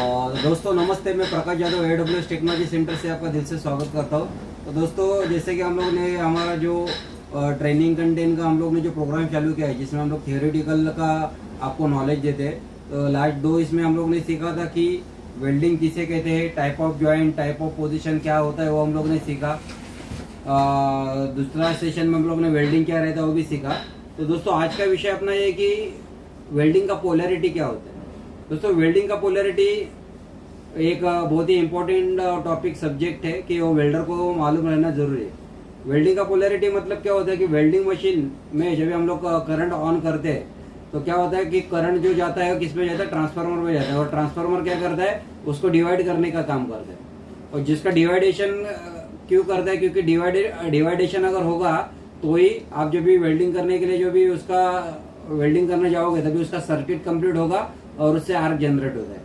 दोस्तों नमस्ते, मैं Prakash Yadav AWS technology centre से आपका दिल से स्वागत करता हूँ। तो दोस्तों, जैसे कि हम लोग ने हमारा जो ट्रेनिंग कंटेंट का हम लोग ने जो प्रोग्राम चालू किया है, जिसमें हम लोग थियोरेटिकल का आपको नॉलेज देते हैं। तो लास्ट 2 इसमें हम लोग ने सीखा था कि वेल्डिंग किसे कहते हैं, type of joint, type of position क्या होता है वो हम लोग ने सीखा। दूसरा सेशन में हम लोग ने वेल्डिंग क्या रहता है वो भी सीखा। तो दोस्तों आज का विषय अपना ये कि वेल्डिंग का पोलैरिटी क्या होता है। दोस्तों वेल्डिंग का पोलैरिटी एक बहुत ही इम्पोर्टेंट टॉपिक सब्जेक्ट है कि वो वेल्डर को मालूम रहना जरूरी है। वेल्डिंग का पोलैरिटी मतलब क्या होता है कि वेल्डिंग मशीन में जब हम लोग करंट ऑन करते हैं तो क्या होता है कि करंट जो जाता है किस में जाता है, ट्रांसफार्मर में जाता है। और ट्रांसफार्मर क्या करता है, उसको डिवाइड करने का काम करता है। और जिसका डिवाइडेशन क्यों करता है, क्योंकि डिवाइडेशन अगर होगा तो ही आप जब भी वेल्डिंग करने के लिए जो भी उसका वेल्डिंग करने जाओगे तभी उसका सर्किट कंप्लीट होगा और उससे आर्क जनरेट होता है।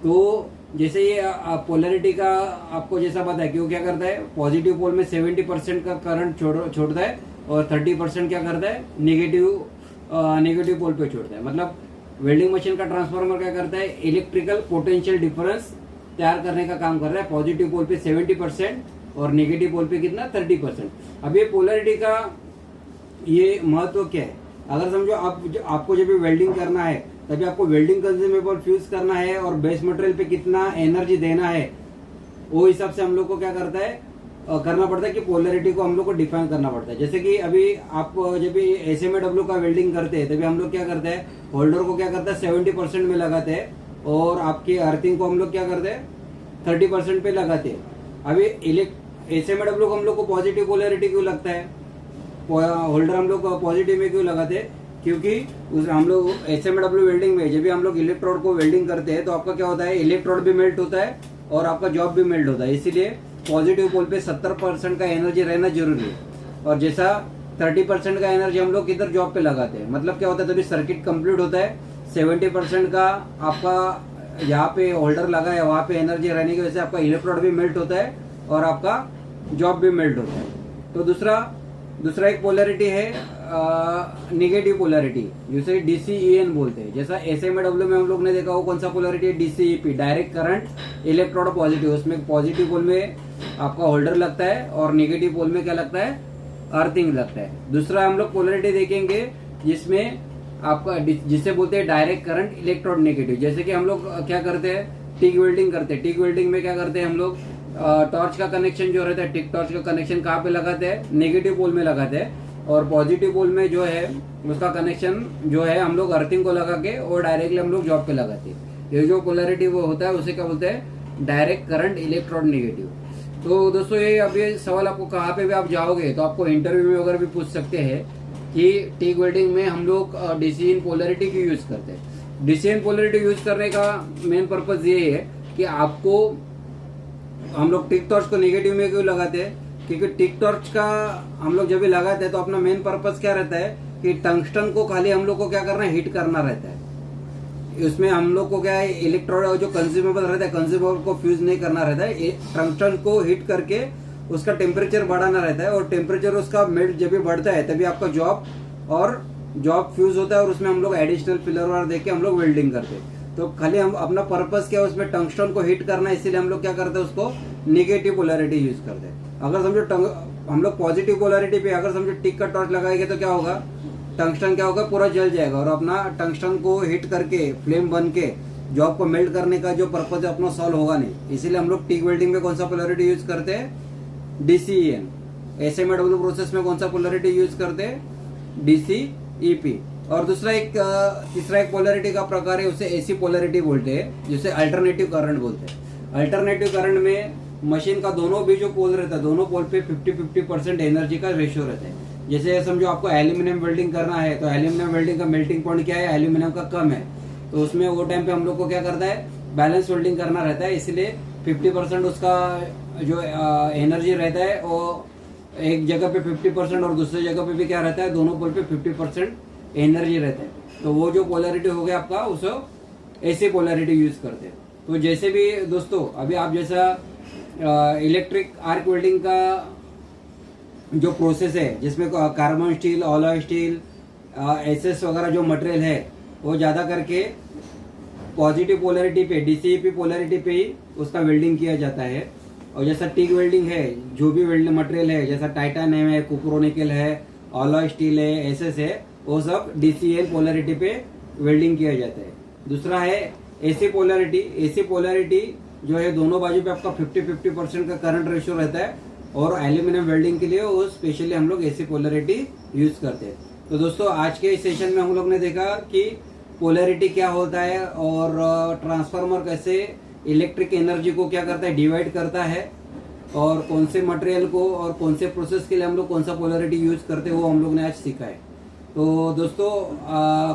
तो जैसे ये पोलैरिटी का आपको जैसा पता है कि वो क्या करता है, पॉजिटिव पोल में 70% का करंट छोड़ता है और 30% क्या करता है, नेगेटिव पोल पे छोड़ता है। मतलब वेल्डिंग मशीन का ट्रांसफार्मर क्या करता है, इलेक्ट्रिकल पोटेंशियल डिफरेंस तैयार करने का काम कर रहा है। पॉजिटिव पोल पे 70% और नेगेटिव पोल पे कितना, 30%। अब ये पोलैरिटी का ये महत्व क्या है, अगर समझो आपको जब भी वेल्डिंग करना है तभी आपको वेल्डिंग कंज्यूमेबल फ्यूज करना है और बेस मटेरियल पे कितना एनर्जी देना है, वो हिसाब से हम लोग को क्या करता है, करना पड़ता है कि पोलैरिटी को हम लोग को डिफाइन करना पड़ता है। जैसे कि अभी आप जब भी SMA का वेल्डिंग करते हैं तभी हम लोग क्या करते हैं, होल्डर को क्या करता है 70% में लगाते हैं और आपकी अर्थिंग को हम लोग क्या करते हैं 30% पे लगाते हैं। अभी SMA को हम लोग को पॉजिटिव पोलैरिटी क्यों लगता है, होल्डर हम लोग पॉजिटिव में क्यों लगाते हैं, क्योंकि हम लोग SMA वेल्डिंग में जब भी हम लोग इलेक्ट्रोड को वेल्डिंग करते हैं तो आपका क्या होता है, इलेक्ट्रोड भी मेल्ट होता है और आपका जॉब भी मेल्ट होता है। इसीलिए पॉजिटिव पोल पे 70% का एनर्जी रहना जरूरी है। और जैसा 30% का एनर्जी हम लोग किधर जॉब पे लगाते हैं, मतलब क्या होता है, तभी सर्किट कंप्लीट होता है। 70% का आपका यहाँ पे होल्डर लगा है वहाँ पे एनर्जी रहने की वजह से आपका इलेक्ट्रोड भी मेल्ट होता है और आपका जॉब भी मेल्ट होता है। तो दूसरा एक पोलैरिटी है नेगेटिव पोलैरिटी, जिसे DCEN बोलते हैं। जैसा SMA में हम लोग ने देखा वो कौन सा पोलैरिटी है, DCEP, direct current electrode positive. उसमें पॉजिटिव पोल में आपका होल्डर लगता है और नेगेटिव पोल में क्या लगता है, अर्थिंग लगता है। दूसरा हम लोग पोलैरिटी देखेंगे जिसमें आपका जिसे बोलते हैं डायरेक्ट करंट इलेक्ट्रोड नेगेटिव। जैसे कि हम लोग क्या करते हैं, टिक वेल्डिंग करते हैं। टिक वेल्डिंग में क्या करते हैं हम लोग, टॉर्च का कनेक्शन जो रहता है, टिक टॉर्च का कनेक्शन कहाँ पे लगाते हैं, नेगेटिव पोल में लगाते हैं। और पॉजिटिव पोल में जो है उसका कनेक्शन जो है हम लोग अर्थिंग को लगा के और डायरेक्टली हम लोग जॉब पे लगाते हैं। ये जो पोलैरिटी वो होता है उसे क्या बोलते हैं, डायरेक्ट करंट इलेक्ट्रोड नेगेटिव। तो दोस्तों ये अभी सवाल आपको कहाँ पे भी आप जाओगे तो आपको इंटरव्यू में वगैरह भी पूछ सकते हैं कि टिक वेल्डिंग में हम लोग DCEN पोलैरिटी क्यों यूज करते हैं। DCEN पोलैरिटी यूज करने का मेन पर्पज ये है कि आपको हम लोग टिक टॉर्च को नेगेटिव में क्यों लगाते हैं, क्योंकि टिक टॉर्च का हम लोग जब भी लगाते हैं तो अपना मेन पर्पस क्या रहता है कि टंगस्टन को खाली हम लोग को क्या करना है, हीट करना रहता है। उसमें हम लोग को क्या है, इलेक्ट्रोड जो कंज्यूमेबल रहता है, कंज्यूमेबल को फ्यूज नहीं करना रहता है। टंगस्टन को हीट करके उसका टेम्परेचर बढ़ाना रहता है और टेम्परेचर उसका मेल्ट जब भी बढ़ता है तभी आपका जॉब फ्यूज होता है और उसमें हम लोग एडिशनल फिलर वायर देके हम लोग वेल्डिंग करते हैं। तो खाली हम अपना पर्पस क्या है, उसमें टंगस्टन को हीट करना है, इसीलिए हम लोग क्या करते हैं, उसको नेगेटिव पोलैरिटी यूज करते हैं। अगर समझो हम लोग पॉजिटिव पोलैरिटी पे अगर समझो टिक का टॉर्च लगाएंगे तो क्या होगा, टंगस्टन क्या होगा, पूरा जल जाएगा और अपना टंगस्टन को हिट करके फ्लेम बन के जॉब को मेल्ट करने का जो पर्पज है अपना सॉल्व होगा नहीं। इसीलिए हम लोग टिक वेल्डिंग में कौन सा पोलैरिटी यूज करते हैं, DCEN। SMA प्रोसेस में कौन सा पोलैरिटी यूज करते हैं, DCEP। और तीसरा एक पोलैरिटी का प्रकार है, उसे AC पोलैरिटी बोलते हैं, जिसे अल्टरनेटिव करंट बोलते हैं। अल्टरनेटिव करंट में मशीन का दोनों भी जो पोल रहता है, दोनों पोल पे 50-50% एनर्जी का रेशियो रहता है। जैसे समझो आपको एल्यूमिनियम वेल्डिंग करना है तो एल्यूमिनियम वेल्डिंग का मेल्टिंग पॉइंट क्या है, एल्यूमिनियम का कम है, तो उसमें वो टाइम पे हम लोग को क्या करता है, बैलेंस वेल्डिंग करना रहता है। इसलिए 50% उसका जो एनर्जी रहता है वो एक जगह पे 50% और दूसरी जगह पे भी क्या रहता है, दोनों पोल पे 50% एनर्जी रहता है। तो वो जो पोलैरिटी हो गया आपका, उसे ऐसे पोलैरिटी यूज करते हैं। तो जैसे भी दोस्तों अभी आप जैसा इलेक्ट्रिक आर्क वेल्डिंग का जो प्रोसेस है, जिसमें carbon steel, alloy steel, SS वगैरह जो मटेरियल है वो ज़्यादा करके पॉजिटिव पोलैरिटी पे DCEP पोलैरिटी पे ही उसका वेल्डिंग किया जाता है। और जैसा टिक वेल्डिंग है, जो भी वेल्डिंग मटेरियल है जैसा टाइटेनियम है, कुप्रोनिकल है, अलॉय स्टील है, SS है, वो सब DCL पोलैरिटी पे वेल्डिंग किया जाता है। दूसरा है AC पोलैरिटी। AC पोलैरिटी जो है दोनों बाजू पे आपका 50-50% का करंट रेशियो रहता है और एल्यूमिनियम वेल्डिंग के लिए वो स्पेशली हम लोग AC पोलैरिटी यूज करते हैं। तो दोस्तों आज के इस सेशन में हम लोग ने देखा कि पोलैरिटी क्या होता है और ट्रांसफार्मर कैसे इलेक्ट्रिक एनर्जी को क्या करता है, डिवाइड करता है, और कौन से मटेरियल को और कौन से प्रोसेस के लिए हम लोग कौन सा पोलैरिटी यूज करते हैं वो हम लोग ने आज सीखा है। तो दोस्तों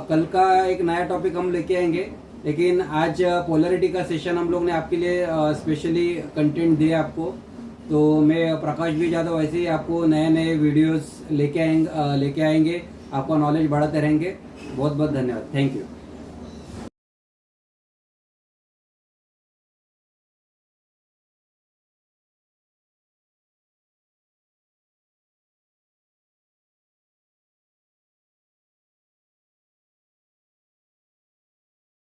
कल का एक नया टॉपिक हम लेके आएंगे, लेकिन आज पोलैरिटी का सेशन हम लोग ने आपके लिए स्पेशली कंटेंट दिया आपको। तो मैं प्रकाश भी ज़्यादा वैसे ही आपको नए नए वीडियोस लेके आएंगे, आपका नॉलेज बढ़ाते रहेंगे। बहुत बहुत धन्यवाद, थैंक यू।